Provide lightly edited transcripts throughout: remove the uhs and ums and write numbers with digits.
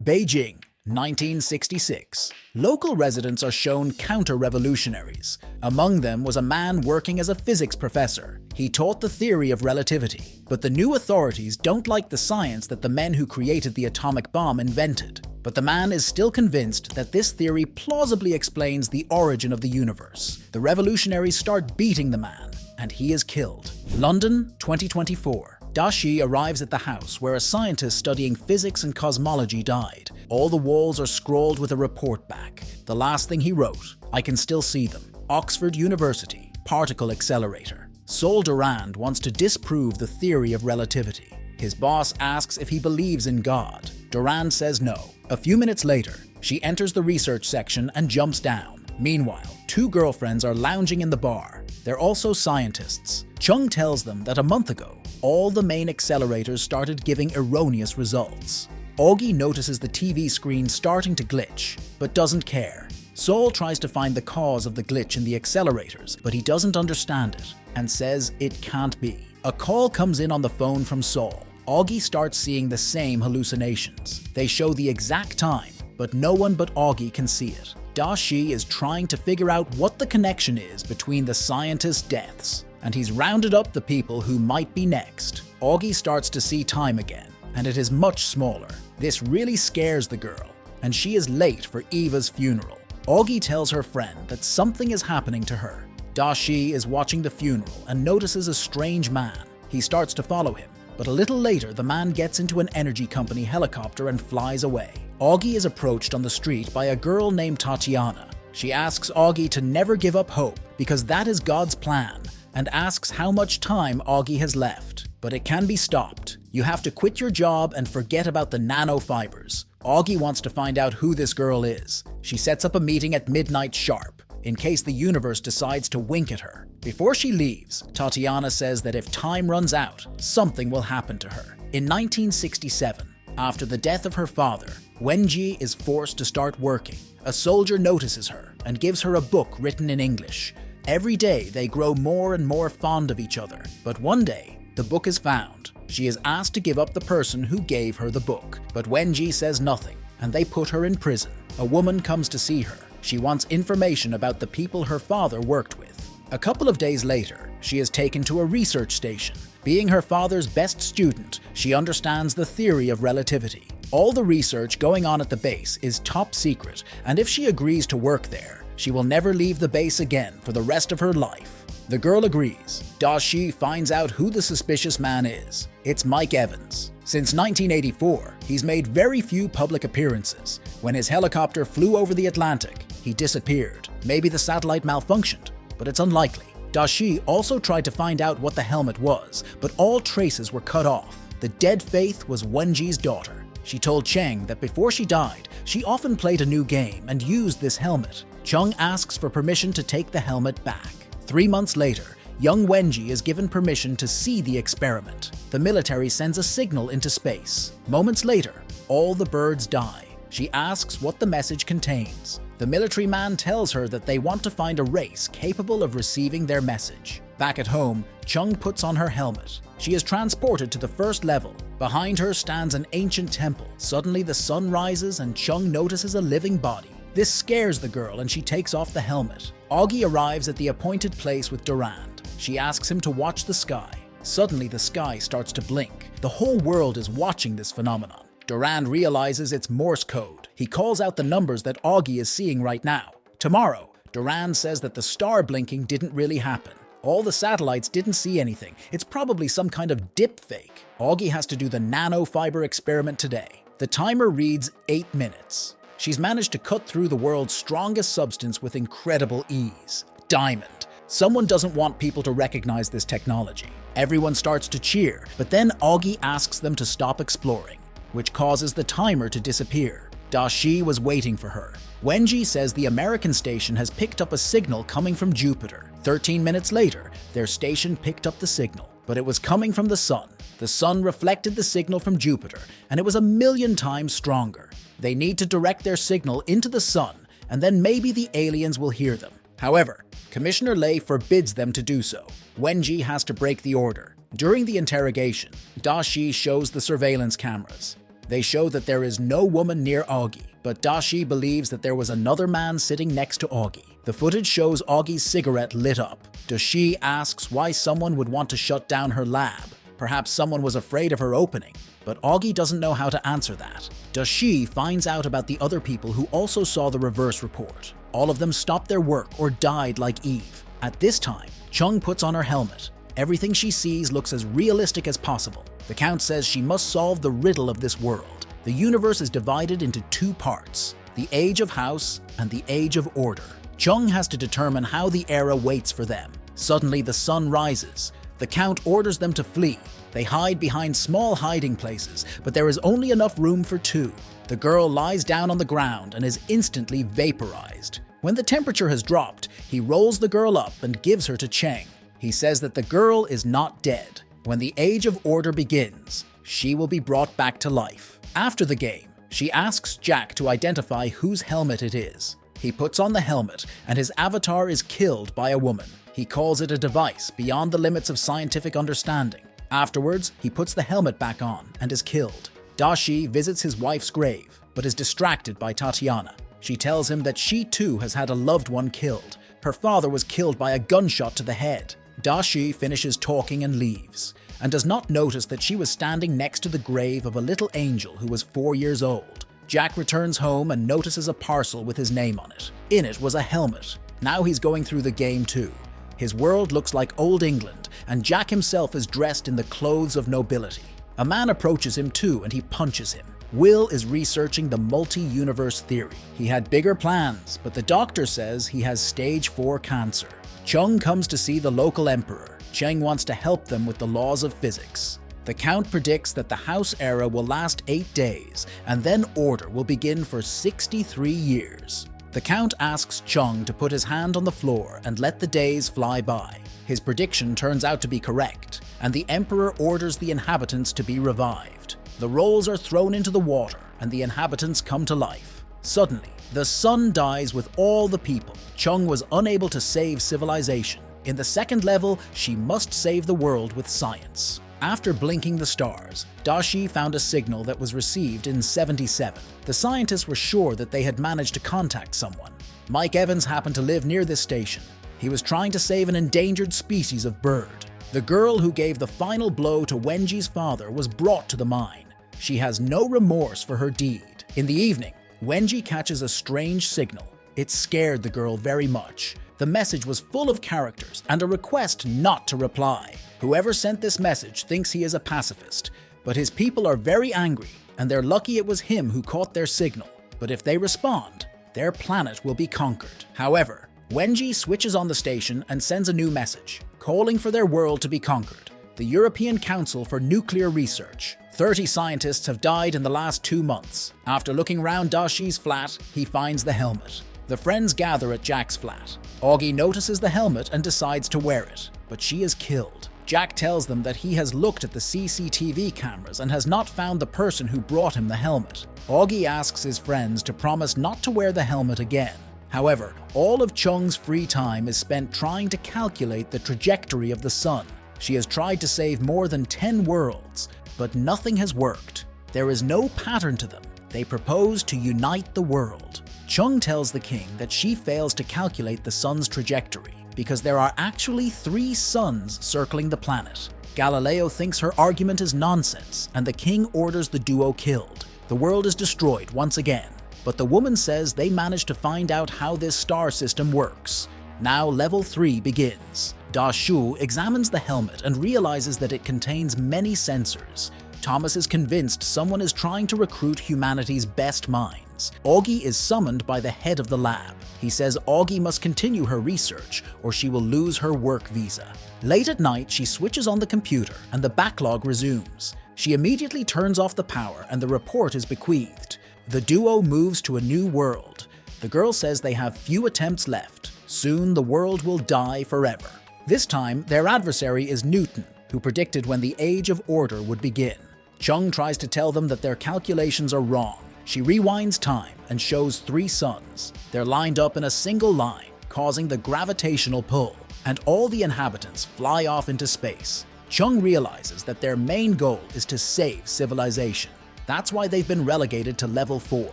Beijing, 1966. Local residents are shown counter-revolutionaries. Among them was a man working as a physics professor. He taught the theory of relativity, but the new authorities don't like the science that the men who created the atomic bomb invented. But the man is still convinced that this theory plausibly explains the origin of the universe. The revolutionaries start beating the man, and he is killed. London, 2024. Dashi arrives at the house where a scientist studying physics and cosmology died. All the walls are scrawled with a report back. The last thing he wrote, I can still see them. Oxford University, particle accelerator. Sol Durand wants to disprove the theory of relativity. His boss asks if he believes in God. Durand says no. A few minutes later, she enters the research section and jumps down. Meanwhile, two girlfriends are lounging in the bar. They're also scientists. Chung tells them that a month ago, all the main accelerators started giving erroneous results. Auggie notices the TV screen starting to glitch, but doesn't care. Sol tries to find the cause of the glitch in the accelerators, but he doesn't understand it and says it can't be. A call comes in on the phone from Sol. Auggie starts seeing the same hallucinations. They show the exact time, but no one but Auggie can see it. Dashi is trying to figure out what the connection is between the scientists' deaths, and he's rounded up the people who might be next. Auggie starts to see time again, and it is much smaller. This really scares the girl, and she is late for Eva's funeral. Auggie tells her friend that something is happening to her. Dashi is watching the funeral and notices a strange man. He starts to follow him, but a little later the man gets into an energy company helicopter and flies away. Auggie is approached on the street by a girl named Tatiana. She asks Auggie to never give up hope because that is God's plan, and asks how much time Auggie has left. But it can be stopped. You have to quit your job and forget about the nanofibers. Auggie wants to find out who this girl is. She sets up a meeting at midnight sharp, in case the universe decides to wink at her. Before she leaves, Tatiana says that if time runs out, something will happen to her. In 1967, after the death of her father, Wenji is forced to start working. A soldier notices her and gives her a book written in English. Every day they grow more and more fond of each other, but one day the book is found. She is asked to give up the person who gave her the book, but Wenji says nothing, and they put her in prison. A woman comes to see her. She wants information about the people her father worked with. A couple of days later, she is taken to a research station. Being her father's best student, she understands the theory of relativity. All the research going on at the base is top secret, and if she agrees to work there, she will never leave the base again for the rest of her life. The girl agrees. Dashi finds out who the suspicious man is. It's Mike Evans. Since 1984, he's made very few public appearances. When his helicopter flew over the Atlantic, he disappeared. Maybe the satellite malfunctioned, but it's unlikely. Dashi also tried to find out what the helmet was, but all traces were cut off. The dead faith was Wenji's daughter. She told Cheng that before she died, she often played a new game and used this helmet. Chung asks for permission to take the helmet back. 3 months later, young Wenji is given permission to see the experiment. The military sends a signal into space. Moments later, all the birds die. She asks what the message contains. The military man tells her that they want to find a race capable of receiving their message. Back at home, Chung puts on her helmet. She is transported to the first level. Behind her stands an ancient temple. Suddenly the sun rises and Chung notices a living body. This scares the girl and she takes off the helmet. Auggie arrives at the appointed place with Durand. She asks him to watch the sky. Suddenly the sky starts to blink. The whole world is watching this phenomenon. Durand realizes it's Morse code. He calls out the numbers that Auggie is seeing right now. Tomorrow, Durand says that the star blinking didn't really happen. All the satellites didn't see anything. It's probably some kind of dip fake. Auggie has to do the nanofiber experiment today. The timer reads 8 minutes. She's managed to cut through the world's strongest substance with incredible ease. Diamond. Someone doesn't want people to recognize this technology. Everyone starts to cheer, but then Auggie asks them to stop exploring, which causes the timer to disappear. Dashi was waiting for her. Wenji says the American station has picked up a signal coming from Jupiter. 13 minutes later, their station picked up the signal, but it was coming from the sun. The sun reflected the signal from Jupiter, and it was 1,000,000 times stronger. They need to direct their signal into the sun, and then maybe the aliens will hear them. However, Commissioner Lei forbids them to do so. Wenji has to break the order. During the interrogation, Dashi shows the surveillance cameras. They show that there is no woman near Auggie, but Dashi believes that there was another man sitting next to Auggie. The footage shows Augie's cigarette lit up. Dashi asks why someone would want to shut down her lab. Perhaps someone was afraid of her opening, but Auggie doesn't know how to answer that. Dashi finds out about the other people who also saw the reverse report. All of them stopped their work or died like Eve. At this time, Chung puts on her helmet. Everything she sees looks as realistic as possible. The Count says she must solve the riddle of this world. The universe is divided into two parts, the Age of House and the Age of Order. Chung has to determine how the era waits for them. Suddenly the sun rises. The Count orders them to flee. They hide behind small hiding places, but there is only enough room for two. The girl lies down on the ground and is instantly vaporized. When the temperature has dropped, he rolls the girl up and gives her to Cheng. He says that the girl is not dead. When the Age of Order begins, she will be brought back to life. After the game, she asks Jack to identify whose helmet it is. He puts on the helmet, and his avatar is killed by a woman. He calls it a device beyond the limits of scientific understanding. Afterwards, he puts the helmet back on and is killed. Dashi visits his wife's grave, but is distracted by Tatiana. She tells him that she too has had a loved one killed. Her father was killed by a gunshot to the head. Dashi finishes talking and leaves, and does not notice that she was standing next to the grave of a little angel who was 4 years old. Jack returns home and notices a parcel with his name on it. In it was a helmet. Now he's going through the game too. His world looks like Old England, and Jack himself is dressed in the clothes of nobility. A man approaches him too, and he punches him. Will is researching the multi-universe theory. He had bigger plans, but the doctor says he has stage 4 cancer. Chung comes to see the local emperor. Cheng wants to help them with the laws of physics. The Count predicts that the House era will last 8 days, and then order will begin for 63 years. The Count asks Chung to put his hand on the floor and let the days fly by. His prediction turns out to be correct, and the Emperor orders the inhabitants to be revived. The rolls are thrown into the water, and the inhabitants come to life. Suddenly, the sun dies with all the people. Chung was unable to save civilization. In the second level, she must save the world with science. After blinking the stars, Dashi found a signal that was received in 77. The scientists were sure that they had managed to contact someone. Mike Evans happened to live near this station. He was trying to save an endangered species of bird. The girl who gave the final blow to Wenji's father was brought to the mine. She has no remorse for her deed. In the evening, Wenji catches a strange signal. It scared the girl very much. The message was full of characters and a request not to reply. Whoever sent this message thinks he is a pacifist, but his people are very angry, and they're lucky it was him who caught their signal. But if they respond, their planet will be conquered. However, Wenji switches on the station and sends a new message, calling for their world to be conquered. The European Council for Nuclear Research. 30 scientists have died in the last 2 months. After looking round Dashi's flat, he finds the helmet. The friends gather at Jack's flat. Auggie notices the helmet and decides to wear it, but she is killed. Jack tells them that he has looked at the CCTV cameras and has not found the person who brought him the helmet. Auggie asks his friends to promise not to wear the helmet again. However, all of Chung's free time is spent trying to calculate the trajectory of the sun. She has tried to save more than 10 worlds, but nothing has worked. There is no pattern to them. They propose to unite the world. Chung tells the king that she fails to calculate the sun's trajectory because there are actually 3 suns circling the planet. Galileo thinks her argument is nonsense, and the king orders the duo killed. The world is destroyed once again, but the woman says they managed to find out how this star system works. Now level 3 begins. Da Shu examines the helmet and realizes that it contains many sensors. Thomas is convinced someone is trying to recruit humanity's best minds. Auggie is summoned by the head of the lab. He says Auggie must continue her research or she will lose her work visa. Late at night, she switches on the computer and the backlog resumes. She immediately turns off the power and the report is bequeathed. The duo moves to a new world. The girl says they have few attempts left. Soon the world will die forever. This time, their adversary is Newton, who predicted when the Age of Order would begin. Chung tries to tell them that their calculations are wrong. She rewinds time and shows 3 suns. They're lined up in a single line, causing the gravitational pull, and all the inhabitants fly off into space. Chung realizes that their main goal is to save civilization. That's why they've been relegated to level 4.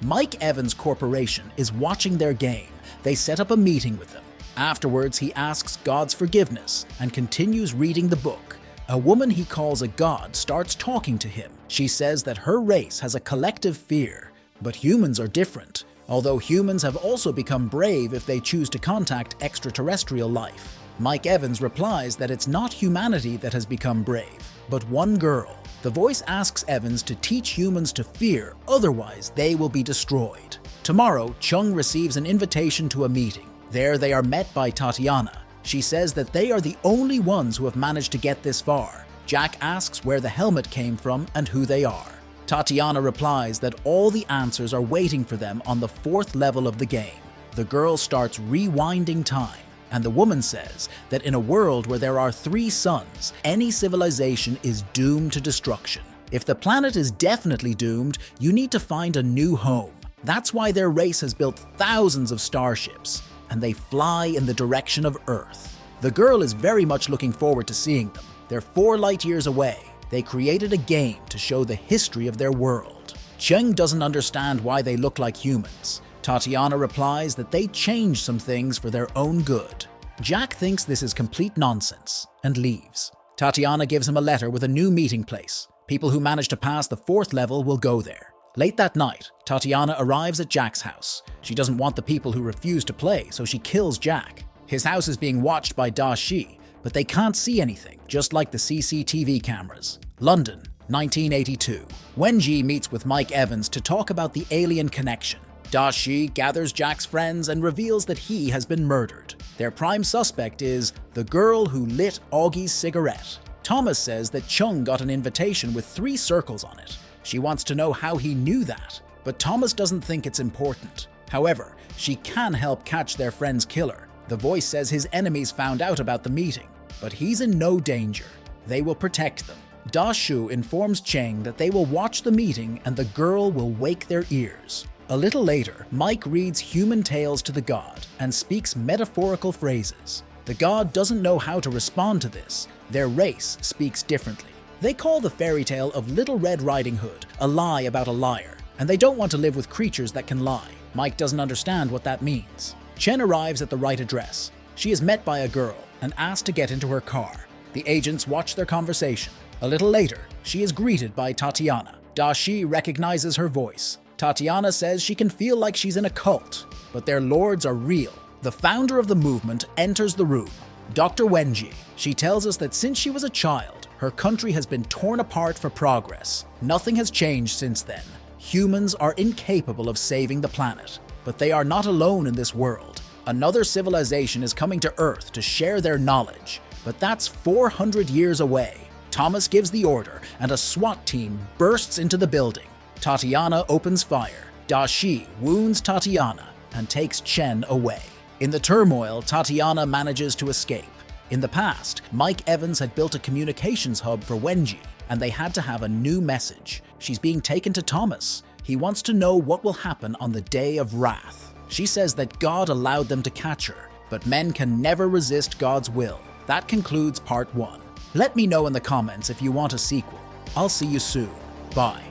Mike Evans' corporation is watching their game. They set up a meeting with them. Afterwards, he asks God's forgiveness and continues reading the book. A woman he calls a god starts talking to him. She says that her race has a collective fear, but humans are different, although humans have also become brave if they choose to contact extraterrestrial life. Mike Evans replies that it's not humanity that has become brave, but one girl. The voice asks Evans to teach humans to fear, otherwise they will be destroyed. Tomorrow, Chung receives an invitation to a meeting. There they are met by Tatiana. She says that they are the only ones who have managed to get this far. Jack asks where the helmet came from and who they are. Tatiana replies that all the answers are waiting for them on the 4th level of the game. The girl starts rewinding time, and the woman says that in a world where there are 3 suns, any civilization is doomed to destruction. If the planet is definitely doomed, you need to find a new home. That's why their race has built thousands of starships, and they fly in the direction of Earth. The girl is very much looking forward to seeing them. They're 4 light years away. They created a game to show the history of their world. Cheng doesn't understand why they look like humans. Tatiana replies that they changed some things for their own good. Jack thinks this is complete nonsense and leaves. Tatiana gives him a letter with a new meeting place. People who manage to pass the 4th level will go there. Late that night, Tatiana arrives at Jack's house. She doesn't want the people who refuse to play, so she kills Jack. His house is being watched by Da Shi, but they can't see anything, just like the CCTV cameras. London, 1982. Wenji meets with Mike Evans to talk about the alien connection. Da Shi gathers Jack's friends and reveals that he has been murdered. Their prime suspect is the girl who lit Augie's cigarette. Thomas says that Chung got an invitation with 3 circles on it. She wants to know how he knew that, but Thomas doesn't think it's important. However, she can help catch their friend's killer. The voice says his enemies found out about the meeting, but he's in no danger. They will protect them. Da Shu informs Cheng that they will watch the meeting and the girl will wake their ears. A little later, Mike reads human tales to the god and speaks metaphorical phrases. The god doesn't know how to respond to this. Their race speaks differently. They call the fairy tale of Little Red Riding Hood a lie about a liar, and they don't want to live with creatures that can lie. Mike doesn't understand what that means. Chen arrives at the right address. She is met by a girl and asked to get into her car. The agents watch their conversation. A little later, she is greeted by Tatiana. Da Shi recognizes her voice. Tatiana says she can feel like she's in a cult, but their lords are real. The founder of the movement enters the room, Dr. Wenji. She tells us that since she was a child, her country has been torn apart for progress. Nothing has changed since then. Humans are incapable of saving the planet, but they are not alone in this world. Another civilization is coming to Earth to share their knowledge, but that's 400 years away. Thomas gives the order, and a SWAT team bursts into the building. Tatiana opens fire. Da Shi wounds Tatiana and takes Chen away. In the turmoil, Tatiana manages to escape. In the past, Mike Evans had built a communications hub for Wenji, and they had to have a new message. She's being taken to Thomas. He wants to know what will happen on the day of wrath. She says that God allowed them to catch her, but men can never resist God's will. That concludes part 1. Let me know in the comments if you want a sequel. I'll see you soon. Bye.